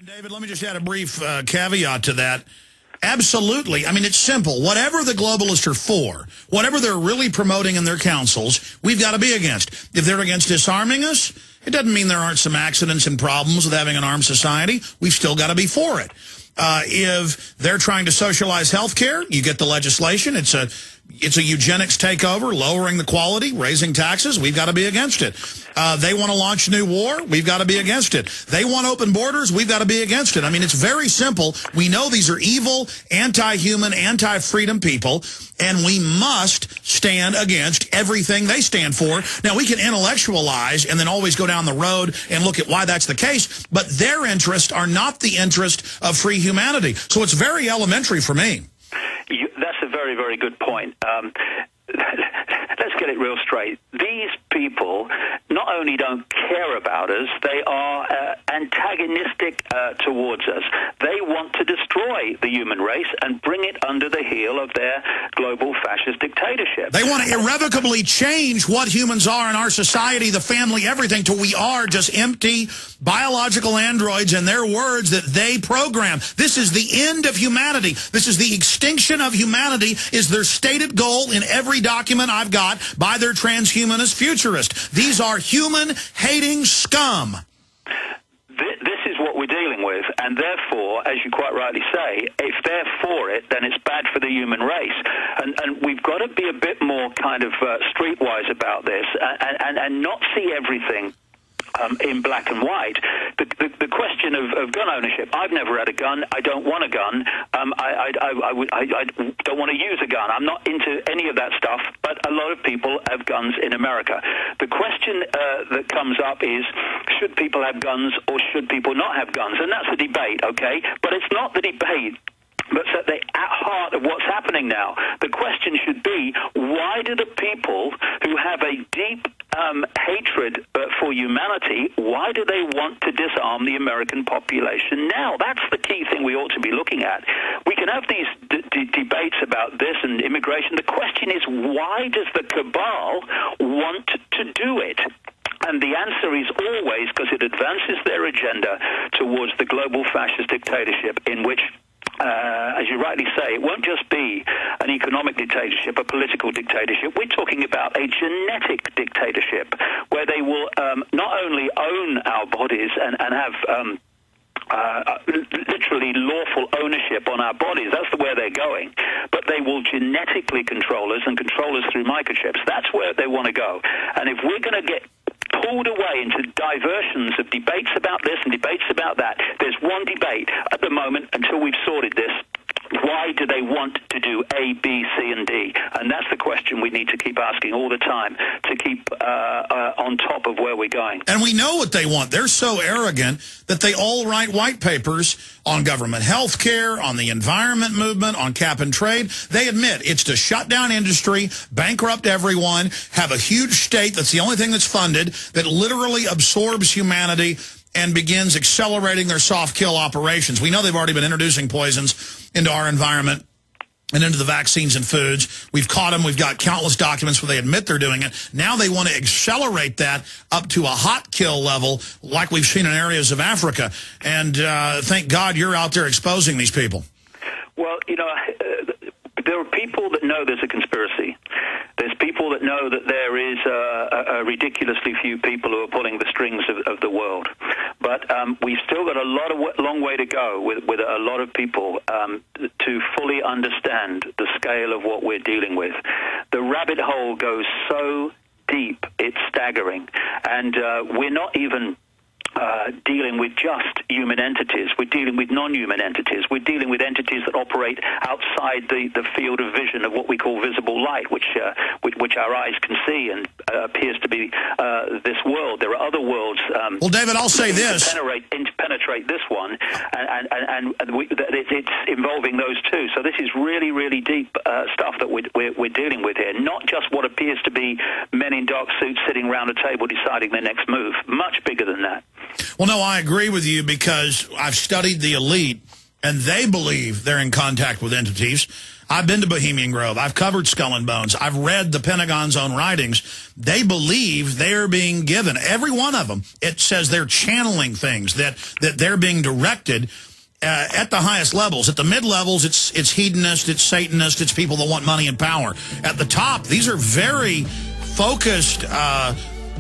And David, let me just add a brief caveat to that. Absolutely. I mean, it's simple. Whatever the globalists are for, whatever they're really promoting in their councils, we've got to be against. If they're against disarming us, it doesn't mean there aren't some accidents and problems with having an armed society. We've still got to be for it. If they're trying to socialize health care, you get the legislation. It's a eugenics takeover, lowering the quality, raising taxes. We've got to be against it. They want to launch a new war. We've got to be against it. They want open borders. We've got to be against it. I mean, it's very simple. We know these are evil, anti-human, anti-freedom people, and we must stand against everything they stand for. Now, we can intellectualize and then always go down the road and look at why that's the case, but their interests are not the interest of free humanity. So it's very elementary for me. That's a very, very good point. Let's get it real straight. These people not only don't care about us, they are antagonistic towards us. They want to destroy the human race and bring it under the heel of their global fascist dictatorship. They want to irrevocably change what humans are in our society, the family, everything, till we are just empty biological androids, in their words, that they program. This is the end of humanity. This is the extinction of humanity, is their stated goal in every document I've got by their transhumanist futurists. These are human-hating scum. This is what we're dealing with, and therefore, as you quite rightly say, if they're for it, then it's bad for the human race. And we've got to be a bit more kind of streetwise about this and not see everything in black and white. The question of gun ownership, I've never had a gun. I don't want a gun. I don't want to use a gun. I'm not into any of that stuff, but a lot of people have guns in America. The question that comes up is, should people have guns or should people not have guns? And that's a debate, okay? But it's not the debate that's at the heart of what's happening now. The question should be, why do the people who have a deep hatred for humanity, why do they want to disarm the American population now? That's the key thing we ought to be looking at. We can have these debates about this and immigration. The question is, why does the cabal want to do it? And the answer is always because it advances their agenda towards the global fascist dictatorship, in which as you rightly say, it won't just be an economic dictatorship, a political dictatorship. We're talking about a genetic dictatorship where they will not only own our bodies and have literally lawful ownership on our bodies. That's where they're going. But they will genetically control us and control us through microchips. That's where they want to go. And if we're going to get pulled away into diversions of debates about this and debates about that, there's one debate at the moment until we've sorted this. Why do they want to do A, B, C, and D? And that's the question we need to keep asking all the time to keep on top of where we're going. And we know what they want. They're so arrogant that they all write white papers on government health care, on the environment movement, on cap and trade. They admit it's to shut down industry, bankrupt everyone, have a huge state that's the only thing that's funded, that literally absorbs humanity and begins accelerating their soft kill operations. We know they've already been introducing poisons into our environment and into the vaccines and foods. We've caught them. We've got countless documents where they admit they're doing it. Now they want to accelerate that up to a hot kill level like we've seen in areas of Africa. And thank God you're out there exposing these people. Well, you know, there are people that know there's a conspiracy. There's people that know that there is a ridiculously few people who are pulling the strings of the world. But we've still got a long way to go with a lot of people to fully understand the scale of what we're dealing with. The rabbit hole goes so deep, it's staggering. And we're not even dealing with just human entities. We're dealing with non-human entities. We're dealing with entities that operate outside the field of vision of what we call visible light, which our eyes can see and appears to be this world. There are other worlds. Well, David, I'll say this. Penetrate this one, and it's involving those two. So this is really, really deep stuff that we're dealing with here. Not just what appears to be men in dark suits sitting around a table deciding their next move. Much bigger than that. Well, no, I agree with you because I've studied the elite And they believe they're in contact with entities. I've been to Bohemian Grove. I've covered Skull and Bones. I've read the Pentagon's own writings. They believe they're being given, every one of them. It says they're channeling things, that they're being directed at the highest levels. At the mid-levels, it's hedonist, it's Satanist, it's people that want money and power. At the top, these are very focused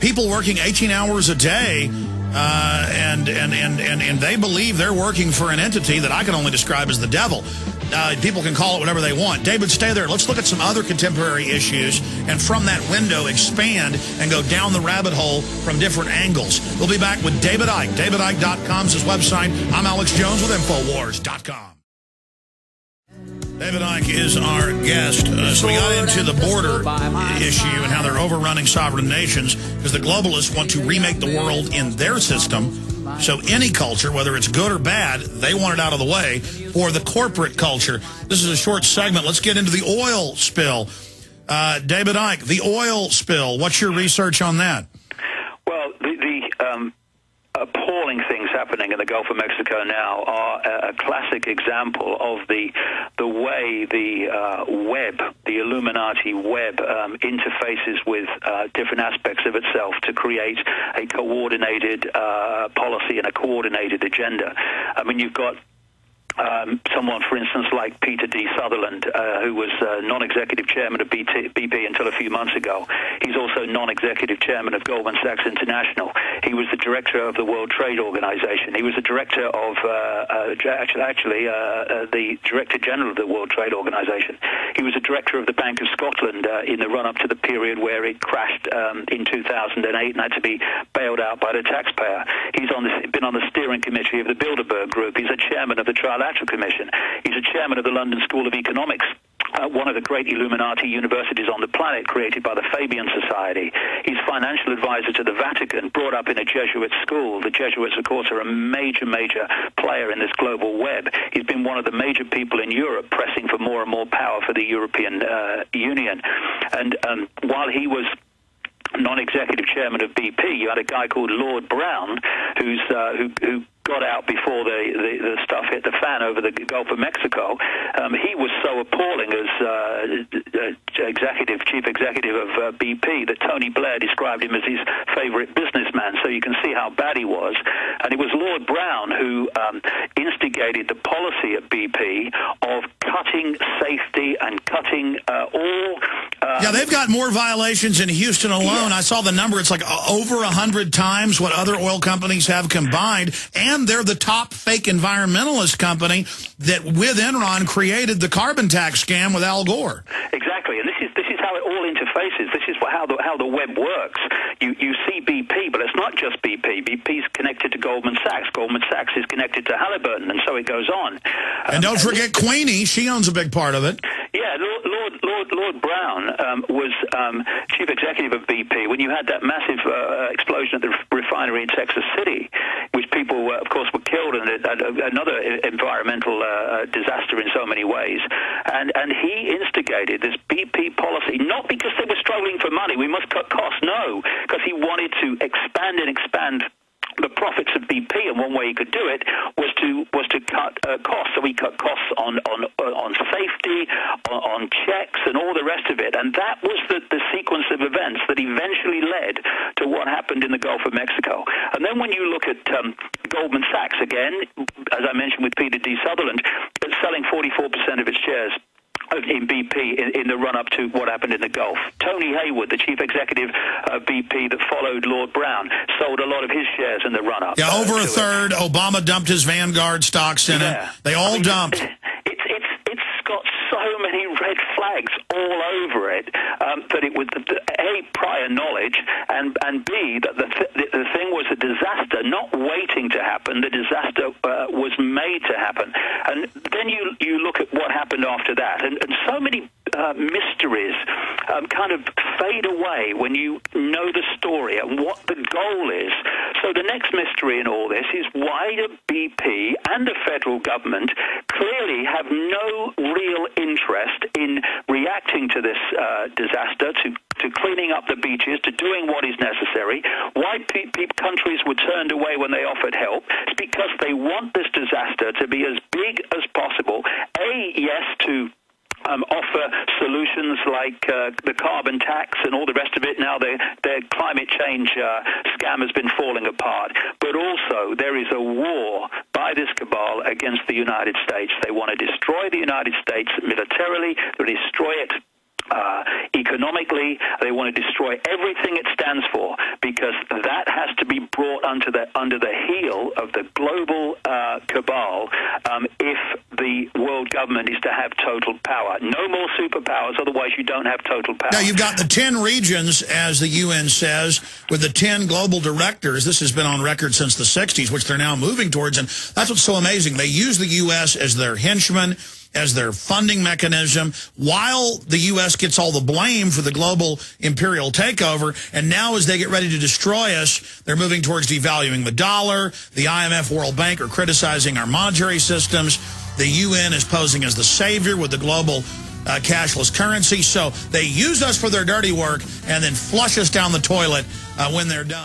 people working 18 hours a day, and they believe they're working for an entity that I can only describe as the devil. People can call it whatever they want. David, stay there. Let's look at some other contemporary issues, and from that window, expand and go down the rabbit hole from different angles. We'll be back with David Icke. DavidIcke.com is his website. I'm Alex Jones with Infowars.com. David Icke is our guest. So we got into the border issue and how they're overrunning sovereign nations because the globalists want to remake the world in their system. So any culture, whether it's good or bad, they want it out of the way for the corporate culture. This is a short segment. Let's get into the oil spill. David Icke, the oil spill. What's your research on that? Well, the appalling things happening in the Gulf of Mexico now are a classic example of the way the web, the Illuminati web, interfaces with different aspects of itself to create a coordinated policy and a coordinated agenda. I mean, you've got someone, for instance, like Peter D. Sutherland, who was non-executive chairman of BP until a few months ago. He's also non-executive chairman of Goldman Sachs International. He was the director of the World Trade Organization. He was the director of, the director general of the World Trade Organization. He was the director of the Bank of Scotland in the run-up to the period where it crashed in 2008 and had to be bailed out by the taxpayer. He's been on the steering committee of the Bilderberg Group. He's a chairman of the Trilateral Commission. He's a chairman of the London School of Economics, one of the great Illuminati universities on the planet, created by the Fabian Society. He's financial advisor to the Vatican, brought up in a Jesuit school. The Jesuits, of course, are a major player in this global web. He's been one of the major people in Europe pressing for more and more power for the European Union. And while he was non-executive chairman of BP, you had a guy called Lord Brown, who got out before the stuff hit the fan over the Gulf of Mexico. He was so appalling as chief executive of BP that Tony Blair described him as his favorite businessman, so you can see how bad he was. And it was Lord Brown who instigated the policy at BP of cutting safety and cutting all... yeah, they've got more violations in Houston alone. Yeah. I saw the number. It's like over 100 times what other oil companies have combined. And they're the top fake environmentalist company that, with Enron, created the carbon tax scam with Al Gore. Exactly. And this is how it all interfaces. This is how the web works. You see BP, but it's not just BP. BP's connected to Goldman Sachs. Goldman Sachs is connected to Halliburton, and so it goes on. And don't forget Queenie. She owns a big part of it. Yeah, Lord Brown was chief executive of BP when you had that massive explosion at the refinery in Texas City, which people, of course, were killed, and another environmental disaster in so many ways. And he instigated this BP policy, not because they were struggling for money. We must cut costs. No, because he wanted to expand the profits of BP, and one way he could do it was to cut costs. So he cut costs on safety, on checks, and all the rest of it. And that was the sequence of events that eventually led to what happened in the Gulf of Mexico. And then when you look at Goldman Sachs, again, as I mentioned with Peter D. Sutherland, it's selling 44% of its shares in BP in the run-up to what happened in the Gulf. Tony Hayward, the chief executive of BP that followed Lord Brown, sold a lot of his shares in the run-up. Yeah, over a third. Obama dumped his Vanguard stocks in it. They all dumped. It's got so many red flags all over it that it was, A, prior knowledge, and B, that the thing was a disaster, not waiting to happen. The disaster was made to happen. And then you look at what happened after that, and so many mysteries kind of fade away when you know the story and what the goal is. So the next mystery in all this is why the BP and the federal government clearly have no real interest in reacting to this disaster, to to cleaning up the beaches, to doing what is necessary. Why countries were turned away when they offered help? It's because they want this disaster to be as big as possible. Yes, to offer solutions like the carbon tax and all the rest of it. Now their climate change scam has been falling apart. But also there is a war by this cabal against the United States. They want to destroy the United States militarily. They destroy it economically. They want to destroy everything it stands for, because that has to be brought under the heel of the global cabal if the world government is to have total power. No more superpowers, otherwise you don't have total power. Now, you've got the 10 regions, as the UN says, with the 10 global directors. This has been on record since the 60s, which they're now moving towards, and that's what's so amazing. They use the U.S. as their henchman, as their funding mechanism, while the U.S. gets all the blame for the global imperial takeover. And now as they get ready to destroy us, they're moving towards devaluing the dollar. The IMF, World Bank are criticizing our monetary systems. The UN is posing as the savior with the global cashless currency. So they use us for their dirty work and then flush us down the toilet when they're done.